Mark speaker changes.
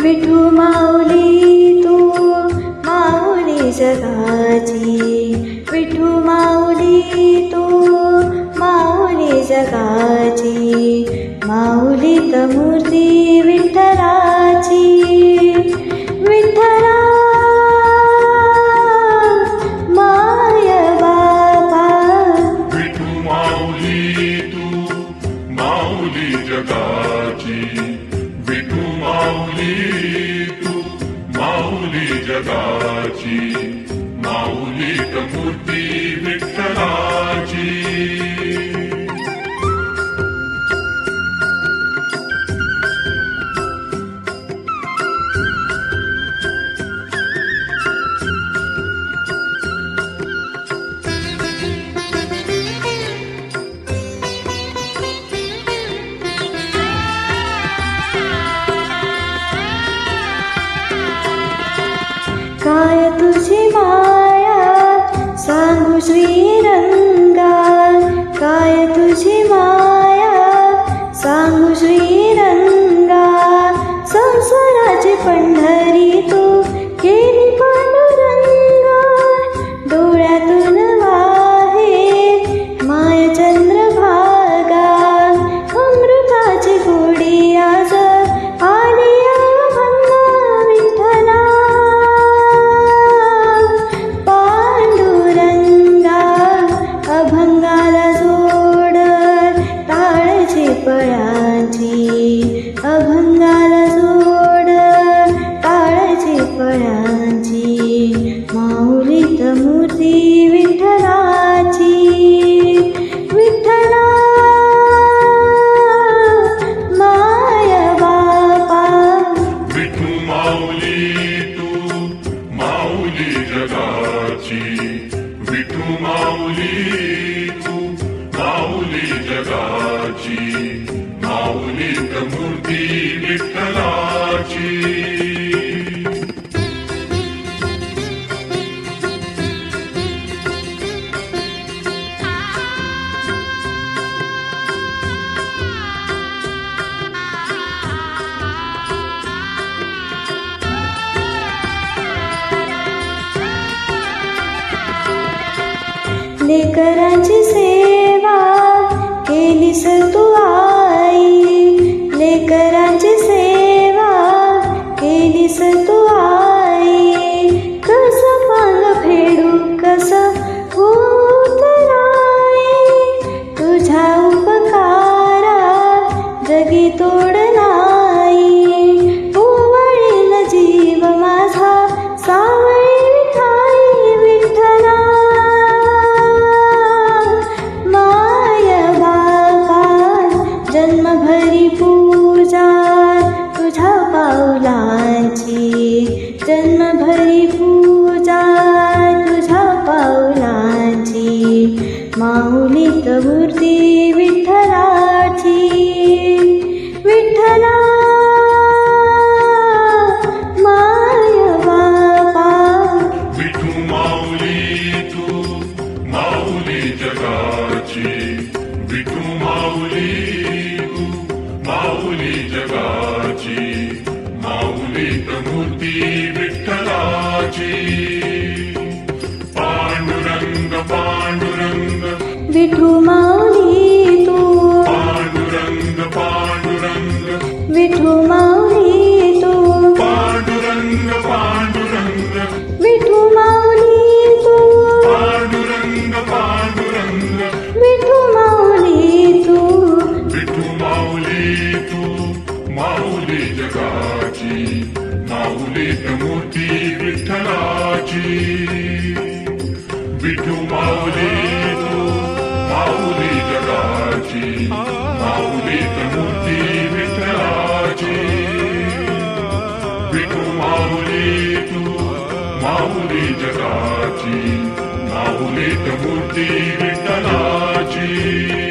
Speaker 1: विठू माऊली तू माऊली जगाची, विठू माऊली तू माऊली जगाची, माऊलीत मूर्ती विठ्ठलाची. विठ्ठला माय बाबा,
Speaker 2: विठू माऊली तू माऊली जगाची, विठू माऊली तू माऊली जगाची, माऊलीत मूर्ती विठ्ठलाची.
Speaker 1: काय तुझी माया सांगू श्रीरंगा, काय तुझी माया सांगू श्रीरंगा. संसाराची पंढरी तू केली पांडुरंगा, डोळ्यातून वाहे माय चंद्रभागा. अमृताची गोडी आज आली अभंगा, विठ्ठला अभंगाला जोड टाळची फळांची, अभंगाला जोड टाळची फळांची, माऊलीत मूर्ती विठ्ठलाची. विठ्ठला माय बापा,
Speaker 2: विठू माऊली तू माऊली जगाची, विठू माऊली तू माऊली जगाची, माऊलीत मूर्ती विठ्ठलाची.
Speaker 1: लेकरांची सेवा केलीस तू आई, लेकरांची सेवा केलीस तू आई. कसं पांग फेडू कसं उतराई, तुझ्या उपकारा जगी तोड नाही. ओवाळील जीव माझा सावळी विठाई, विठ्ठला जन्मभरी पूजा तुझ्या पाऊलांची, जन्मभरी पूजा तुझ्या पाऊलांची, माऊलीत मूर्ती विठ्ठलाची. विठ्ठला माय बापा,
Speaker 2: विठू माऊली तू माऊली जगाची, विठू माऊली तू माऊली जगाची, माऊलीत मूर्ती विठ्ठलाची. पांडुरंग पांडुरंग
Speaker 1: विठू माऊली तू,
Speaker 2: पांडुरंग पांडुरंग
Speaker 1: विठू माऊली तू,
Speaker 2: पांडुरंग पांडुरंग
Speaker 1: विठू माऊली तू,
Speaker 2: पांडुरंग पांडुरंग
Speaker 1: विठू माऊली तू.
Speaker 2: विठू माऊली तू माऊली जगाची, माऊलीत मूर्ती विठ्ठलाची. विठू माऊली तू माऊली जगाची, माऊलीत मूर्ती विठ्ठलाची. विठू माऊली तू माऊली जगाची, माऊलीत मूर्ती विठ्ठलाची.